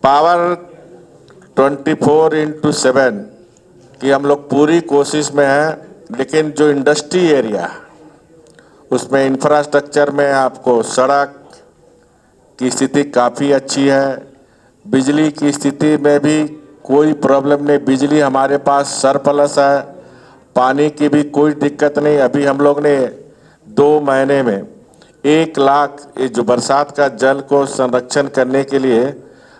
Power 24/7 की हम लोग पूरी कोशिश में हैं, लेकिन जो इंडस्ट्री एरिया उसमें इंफ्रास्ट्रक्चर में आपको सड़क की स्थिति काफ़ी अच्छी है। बिजली की स्थिति में भी कोई प्रॉब्लम नहीं, बिजली हमारे पास सरप्लस है। पानी की भी कोई दिक्कत नहीं। अभी हम लोग ने 2 महीने में 1 लाख ये जो बरसात का जल को संरक्षण करने के लिए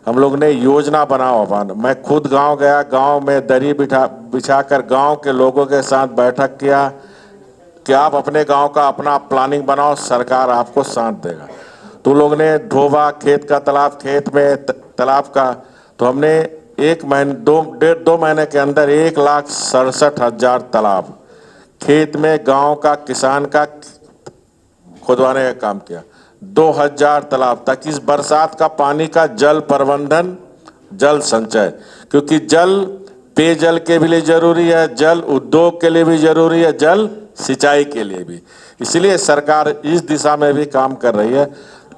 हम लोग ने योजना बनाया। मैं खुद गांव गया, गांव में दरी बिछाकर गांव के लोगों के साथ बैठक किया कि आप अपने गांव का अपना प्लानिंग बनाओ, सरकार आपको साथ देगा। तो लोग ने ढोबा, खेत का तालाब, खेत में तालाब का, तो हमने 1 महीने 2 महीने के अंदर 1,67,000 तालाब खेत में गांव का किसान का खुदवाने का काम किया। 2000 तालाब, ताकि इस बरसात का पानी का जल प्रबंधन, जल संचय, क्योंकि जल पेयजल के लिए जरूरी है, जल उद्योग के लिए भी जरूरी है, जल सिंचाई के लिए भी। इसलिए सरकार इस दिशा में भी काम कर रही है।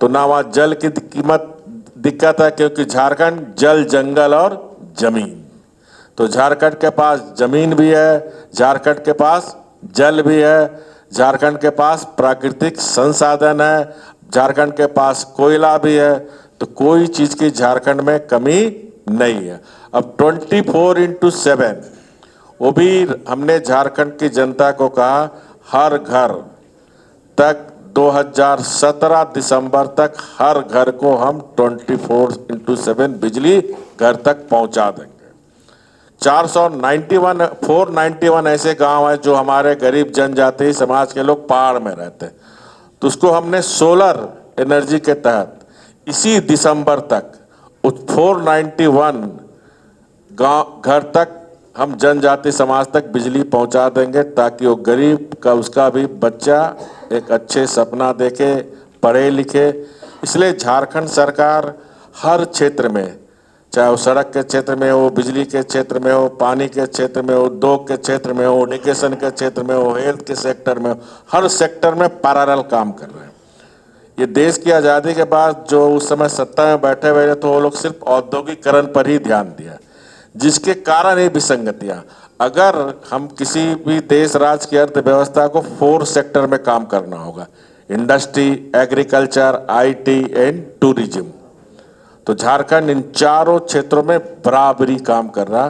तो ना वहाँ जल की दिक्कत है, क्योंकि झारखंड जल, जंगल और जमीन, तो झारखंड के पास जमीन भी है, झारखंड के पास जल भी है, झारखंड के पास प्राकृतिक संसाधन है, झारखंड के पास कोयला भी है। तो कोई चीज की झारखंड में कमी नहीं है। अब 24/7 वो भी हमने झारखंड की जनता को कहा, हर घर तक 2017 दिसंबर तक हर घर को हम 24/7 बिजली घर तक पहुंचा देंगे। 491 ऐसे गांव हैं जो हमारे गरीब जनजाति समाज के लोग पहाड़ में रहते हैं, तो उसको हमने सोलर एनर्जी के तहत इसी दिसंबर तक 491 गांव घर तक हम जनजाति समाज तक बिजली पहुंचा देंगे, ताकि वो गरीब का, उसका भी बच्चा एक अच्छे सपना देखे, पढ़े लिखे। इसलिए झारखंड सरकार हर क्षेत्र में, चाहे वो सड़क के क्षेत्र में हो, बिजली के क्षेत्र में हो, पानी के क्षेत्र में हो, उद्योग के क्षेत्र में हो, एजुकेशन के क्षेत्र में हो, हेल्थ के सेक्टर में हो, हर सेक्टर में पैरेलल काम कर रहे हैं। ये देश की आज़ादी के बाद जो उस समय सत्ता में बैठे हुए थे, तो वो लोग सिर्फ औद्योगिकरण पर ही ध्यान दिया, जिसके कारण ये विसंगतियां। अगर हम किसी भी देश राज्य की अर्थव्यवस्था को 4 सेक्टर में काम करना होगा, industry, agriculture, IT and tourism, तो झारखंड इन चारों क्षेत्रों में बराबरी काम कर रहा,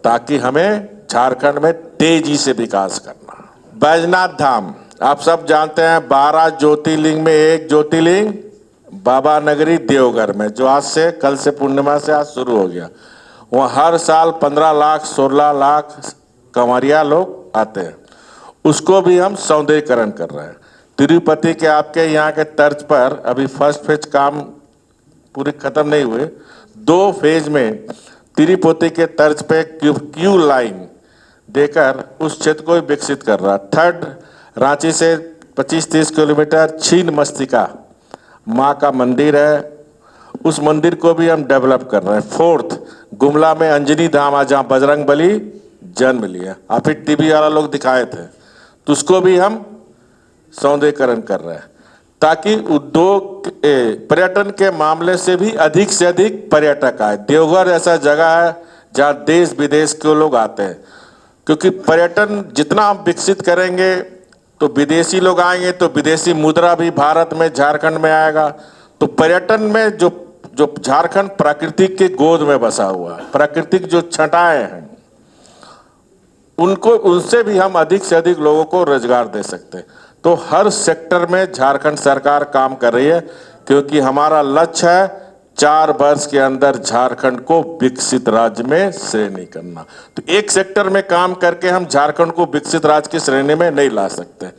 ताकि हमें झारखंड में तेजी से विकास करना। बैजनाथ धाम आप सब जानते हैं, 12 ज्योतिर्लिंग में एक ज्योतिर्लिंग बाबा नगरी देवघर में, जो आज से, कल से पूर्णिमा से आज शुरू हो गया। वहाँ हर साल 15 लाख 16 लाख कंवरिया लोग आते हैं। उसको भी हम सौंदर्यीकरण कर रहे हैं। तिरुपति के आपके यहाँ के तर्ज पर अभी फर्स्ट फेज काम पूरे खत्म नहीं हुए, 2 फेज में तिरुपति के तर्ज पे क्यू लाइन देकर उस क्षेत्र को विकसित कर रहा। 3rd रांची से 25-30 किलोमीटर छीन मस्तिका माँ का मंदिर है, उस मंदिर को भी हम डेवलप कर रहे हैं। 4th गुमला में अंजनी धाम है, जहाँ बजरंग बली जन्म लिया, आप ही टीवी वाला लोग दिखाए थे, तो उसको भी हम सौंदर्यीकरण कर रहे हैं, ताकि उद्योग, पर्यटन के मामले से भी अधिक से अधिक पर्यटक आए। देवघर ऐसा जगह है जहाँ देश विदेश के लोग आते हैं, क्योंकि पर्यटन जितना हम विकसित करेंगे तो विदेशी लोग आएंगे, तो विदेशी मुद्रा भी भारत में, झारखंड में आएगा। तो पर्यटन में जो झारखंड प्राकृतिक के गोद में बसा हुआ है, प्राकृतिक जो छटाएं हैं, उनको, उनसे भी हम अधिक से अधिक लोगों को रोजगार दे सकते हैं। तो हर सेक्टर में झारखंड सरकार काम कर रही है, क्योंकि हमारा लक्ष्य है 4 वर्ष के अंदर झारखंड को विकसित राज्य में श्रेणी करना। तो एक सेक्टर में काम करके हम झारखंड को विकसित राज्य की श्रेणी में नहीं ला सकते,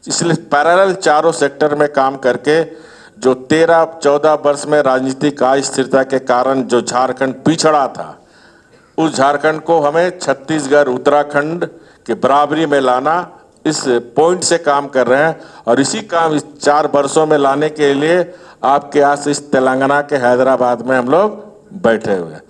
इसलिए पैरेलल चारों सेक्टर में काम करके, जो 13-14 वर्ष में राजनीतिक अस्थिरता के कारण जो झारखंड पिछड़ा था, उस झारखंड को हमें छत्तीसगढ़, उत्तराखंड के बराबरी में लाना, इस पॉइंट से काम कर रहे हैं। और इसी काम इस 4 वर्षों में लाने के लिए आपके आस इस तेलंगाना के हैदराबाद में हम लोग बैठे हुए हैं।